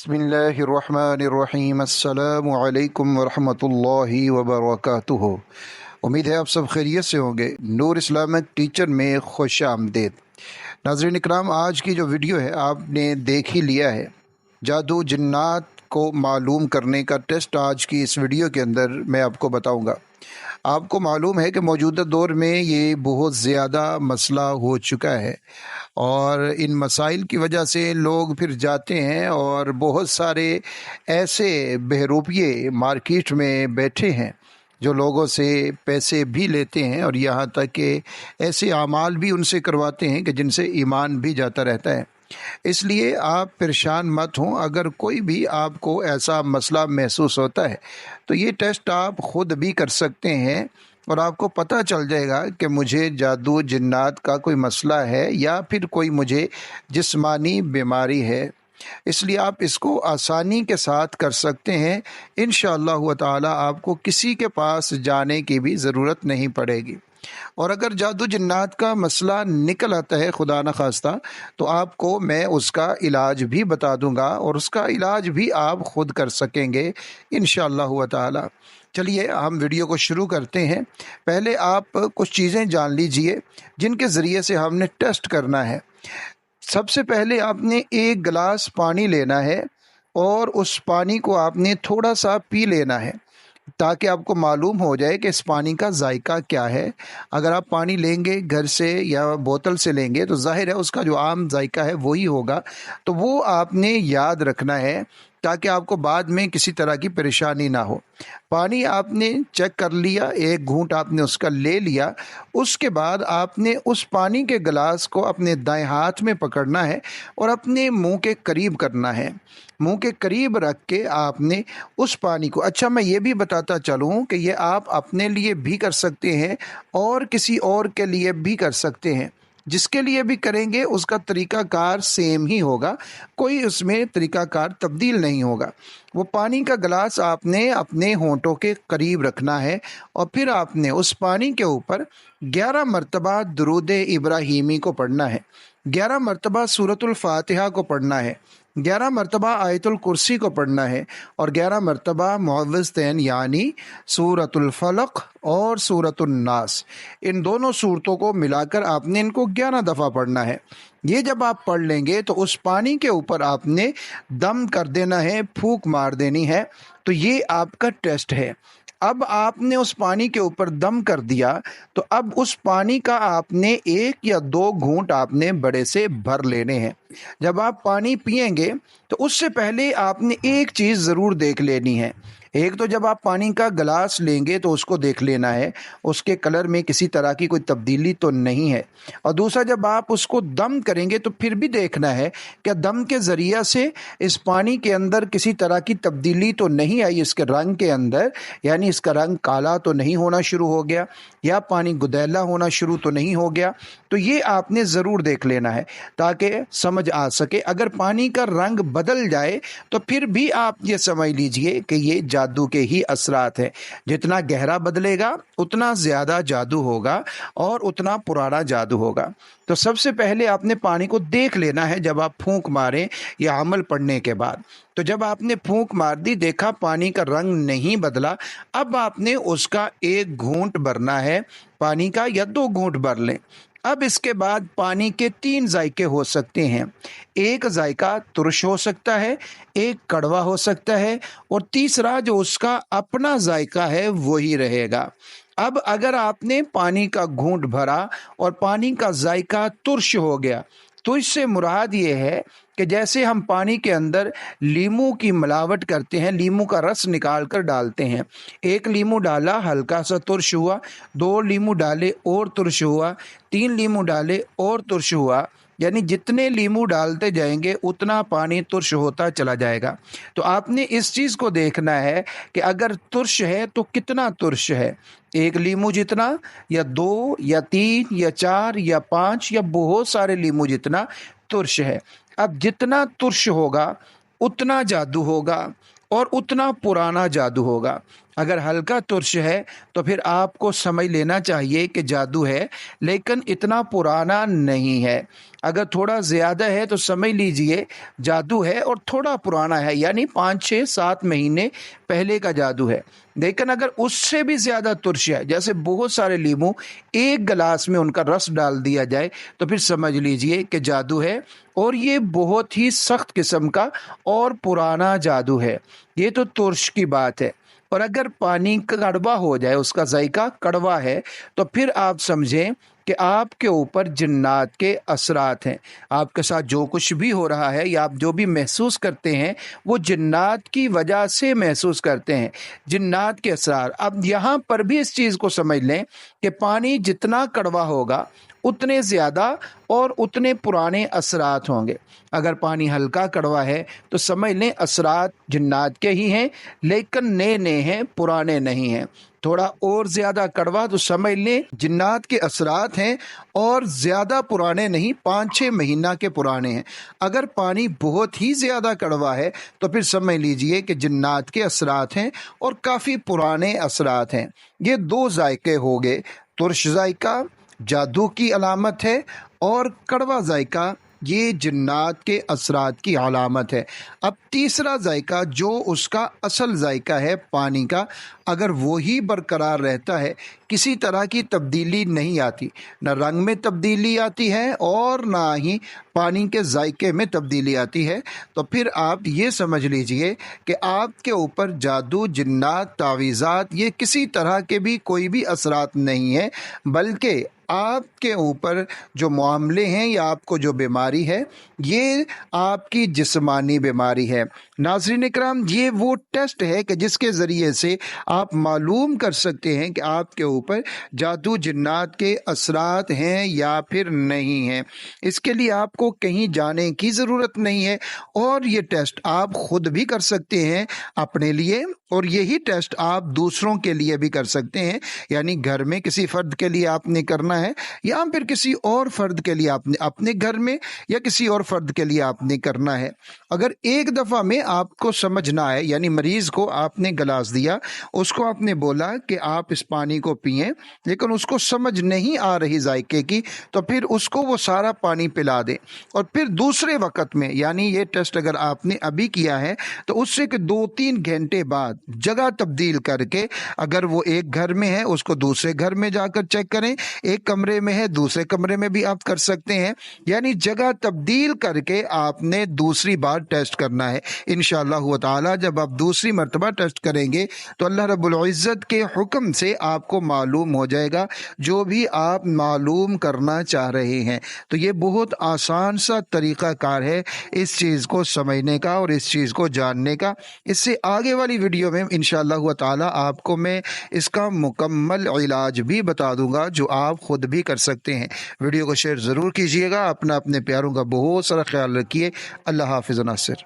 बिस्मिल्लाहिर्रहमानिर्रहीम। अस्सलामु अलैकुम वरहमतुल्लाहि वबरकातुहू। उम्मीद है आप सब खैरियत से होंगे। नूर इस्लामिक टीचर में खुश आमदीद। नाज़रीन इकराम, आज की जो वीडियो है आपने देख ही लिया है। जादू जिन्नात को मालूम करने का टेस्ट आज की इस वीडियो के अंदर मैं आपको बताऊंगा। आपको मालूम है कि मौजूदा दौर में ये बहुत ज़्यादा मसला हो चुका है और इन मसाइल की वजह से लोग फिर जाते हैं और बहुत सारे ऐसे बहरूपिये मार्केट में बैठे हैं जो लोगों से पैसे भी लेते हैं और यहाँ तक कि ऐसे अमाल भी उनसे करवाते हैं कि जिनसे ईमान भी जाता रहता है। इसलिए आप परेशान मत हों। अगर कोई भी आपको ऐसा मसला महसूस होता है तो ये टेस्ट आप ख़ुद भी कर सकते हैं और आपको पता चल जाएगा कि मुझे जादू जिन्नात का कोई मसला है या फिर कोई मुझे जिस्मानी बीमारी है। इसलिए आप इसको आसानी के साथ कर सकते हैं। इंशाअल्लाह ताला आपको किसी के पास जाने की भी ज़रूरत नहीं पड़ेगी। और अगर जादू जिन्नात का मसला निकल आता है खुदा न खास्ता, तो आपको मैं उसका इलाज भी बता दूंगा और उसका इलाज भी आप खुद कर सकेंगे इंशाअल्लाह ताला। चलिए हम वीडियो को शुरू करते हैं। पहले आप कुछ चीज़ें जान लीजिए जिनके ज़रिए से हमने टेस्ट करना है। सबसे पहले आपने एक गिलास पानी लेना है और उस पानी को आपने थोड़ा सा पी लेना है ताकि आपको मालूम हो जाए कि इस पानी का जायका क्या है। अगर आप पानी लेंगे घर से या बोतल से लेंगे तो जाहिर है उसका जो आम जायका है वही होगा, तो वो आपने याद रखना है ताकि आपको बाद में किसी तरह की परेशानी ना हो। पानी आपने चेक कर लिया, एक घूंट आपने उसका ले लिया, उसके बाद आपने उस पानी के गिलास को अपने दाएं हाथ में पकड़ना है और अपने मुंह के करीब करना है। मुंह के करीब रख के आपने उस पानी को, अच्छा मैं ये भी बताता चलूँ कि ये आप अपने लिए भी कर सकते हैं और किसी और के लिए भी कर सकते हैं। जिसके लिए भी करेंगे उसका तरीक़ाकार सेम ही होगा, कोई उसमें तरीक़ाकार तब्दील नहीं होगा। वो पानी का गिलास आपने अपने होंठों के करीब रखना है और फिर आपने उस पानी के ऊपर 11 मरतबा दुरूद इब्राहीमी को पढ़ना है, 11 मरतबा सूरतुल फातिहा को पढ़ना है, 11 मरतबा आयतुल कुर्सी को पढ़ना है और 11 मरतबा मुअव्विज़तैन यानी सूरतुल फलक और सूरतुल नास, इन दोनों सूरतों को मिलाकर आपने इनको 11 दफ़ा पढ़ना है। ये जब आप पढ़ लेंगे तो उस पानी के ऊपर आपने दम कर देना है, फूंक मार देनी है। तो ये आपका टेस्ट है। अब आपने उस पानी के ऊपर दम कर दिया तो अब उस पानी का आपने 1 या 2 घूंट आपने बड़े से भर लेने हैं। जब आप पानी पिएंगे तो उससे पहले आपने एक चीज़ ज़रूर देख लेनी है। एक तो जब आप पानी का गिलास लेंगे तो उसको देख लेना है उसके कलर में किसी तरह की कोई तब्दीली तो नहीं है, और दूसरा जब आप उसको दम करेंगे तो फिर भी देखना है कि दम के ज़रिए से इस पानी के अंदर किसी तरह की तब्दीली तो नहीं आई इसके रंग के अंदर, यानी इसका रंग काला तो नहीं होना शुरू हो गया या पानी गुदैला होना शुरू तो नहीं हो गया। तो ये आपने ज़रूर देख लेना है ताकि समझ आ सके। अगर पानी का रंग बदल जाए तो फिर भी आप ये समझ लीजिए कि ये जादू के ही असरात हैं। जितना गहरा बदलेगा उतना ज़्यादा जादू होगा और उतना पुराना जादू होगा। तो सबसे पहले आपने पानी को देख लेना है जब आप फूंक मारें या अमल पढ़ने के बाद। तो जब आपने फूंक मार दी, देखा पानी का रंग नहीं बदला, अब आपने उसका 1 घूंट भरना है पानी का, या 2 घूंट भर लें। अब इसके बाद पानी के 3 जायके हो सकते हैं। एक जायका तुरश हो सकता है, एक कड़वा हो सकता है और तीसरा जो उसका अपना जायका है वही रहेगा। अब अगर आपने पानी का घूंट भरा और पानी का जायका तुरश हो गया तो इससे मुराद ये है कि जैसे हम पानी के अंदर लीमू की मिलावट करते हैं, लीमू का रस निकाल कर डालते हैं। 1 लीमू डाला हल्का सा तुरश हुआ, 2 लीमू डाले और तुरश हुआ, 3 लीमू डाले और तुरश हुआ, यानी जितने लीमू डालते जाएंगे उतना पानी तुरश होता चला जाएगा। तो आपने इस चीज़ को देखना है कि अगर तुरश है तो कितना तुरश है, 1 लीमू जितना या 2 या 3 या 4 या 5 या बहुत सारे लीमू जितना तुरश है। अब जितना तुरश होगा उतना जादू होगा और उतना पुराना जादू होगा। अगर हल्का तुर्श है तो फिर आपको समझ लेना चाहिए कि जादू है, लेकिन इतना पुराना नहीं है। अगर थोड़ा ज़्यादा है तो समझ लीजिए जादू है और थोड़ा पुराना है, यानी 5-6-7 महीने पहले का जादू है। लेकिन अगर उससे भी ज़्यादा तुर्श है, जैसे बहुत सारे लीमू एक गिलास में उनका रस डाल दिया जाए, तो फिर समझ लीजिए कि जादू है, और ये बहुत ही सख्त किस्म का और पुराना जादू है। ये तो तुर्श की बात है। और अगर पानी कड़वा हो जाए, उसका जायका कड़वा है, तो फिर आप समझें कि आपके ऊपर जिन्नात के असरात हैं। आपके साथ जो कुछ भी हो रहा है या आप जो भी महसूस करते हैं, वो जिन्नात की वजह से महसूस करते हैं, जिन्नात के असरार। अब यहाँ पर भी इस चीज़ को समझ लें कि पानी जितना कड़वा होगा उतने ज़्यादा और उतने पुराने असरात होंगे। अगर पानी हल्का कड़वा है तो समझ लें असरात जिन्नात के ही हैं, लेकिन नए नए हैं, पुराने नहीं हैं। थोड़ा और ज़्यादा कड़वा तो समझ लें जिन्नात के असरात हैं और ज़्यादा पुराने नहीं, 5-6 महीना के पुराने हैं। अगर पानी बहुत ही ज़्यादा कड़वा है तो फिर समझ लीजिए कि जिन्नात के असरात हैं और काफ़ी पुराने असरात हैं। ये 2 जायके हो गए, तुर्श जायका जादू की अलामत है और कड़वा जायका ये जिन्नात के असरात की अलामत है। अब तीसरा जायका जो उसका असल जायका है पानी का, अगर वही बरकरार रहता है, किसी तरह की तब्दीली नहीं आती, न रंग में तब्दीली आती है और ना ही पानी के जायके में तब्दीली आती है, तो फिर आप ये समझ लीजिए कि आपके ऊपर जादू, जिन्नात, तावीज़ात ये किसी तरह के भी कोई भी असरात नहीं है, बल्कि आपके ऊपर जो मामले हैं या आपको जो बीमारी है ये आपकी जिस्मानी बीमारी है। नाज़रीन इकराम, ये वो टेस्ट है कि जिसके ज़रिए से आप मालूम कर सकते हैं कि आपके ऊपर जादू, जिन्नात के असरात हैं या फिर नहीं हैं। इसके लिए आपको कहीं जाने की ज़रूरत नहीं है, और ये टेस्ट आप खुद भी कर सकते हैं अपने लिए, और यही टेस्ट आप दूसरों के लिए भी कर सकते हैं। यानी घर में किसी फ़र्द के लिए आपने करना है, या फिर किसी और फ़र्द के लिए आपने अपने घर में या किसी और फ़र्द के लिए आपने करना है। अगर एक दफ़ा में आपको समझ ना आए, यानी मरीज़ को आपने गिलास दिया, उसको आपने बोला कि आप इस पानी को पिएं, लेकिन उसको समझ नहीं आ रही जायके की, तो फिर उसको वो सारा पानी पिला दें। और फिर दूसरे वक़्त में, यानी ये टेस्ट अगर आपने अभी किया है तो उससे कि 2-3 घंटे बाद जगह तब्दील करके, अगर वो एक घर में है उसको दूसरे घर में जाकर चेक करें, एक कमरे में है दूसरे कमरे में भी आप कर सकते हैं। यानी जगह तब्दील करके आपने दूसरी बार टेस्ट करना है। इंशाअल्लाह ताला जब आप दूसरी मर्तबा टेस्ट करेंगे तो अल्लाह रब्बुल इज़्ज़त के हुक्म से आपको मालूम हो जाएगा जो भी आप मालूम करना चाह रहे हैं। तो ये बहुत आसान सा तरीक़ा कार है इस चीज़ को समझने का और इस चीज़ को जानने का। इससे आगे वाली वीडियो में इंशाअल्लाह ताला आपको मैं इसका मुकम्मल इलाज भी बता दूंगा जो आप खुद भी कर सकते हैं। वीडियो को शेयर ज़रूर कीजिएगा। अपने प्यारों का बहुत सारा ख्याल रखिए। अल्लाह हाफ़िज़ नासिर।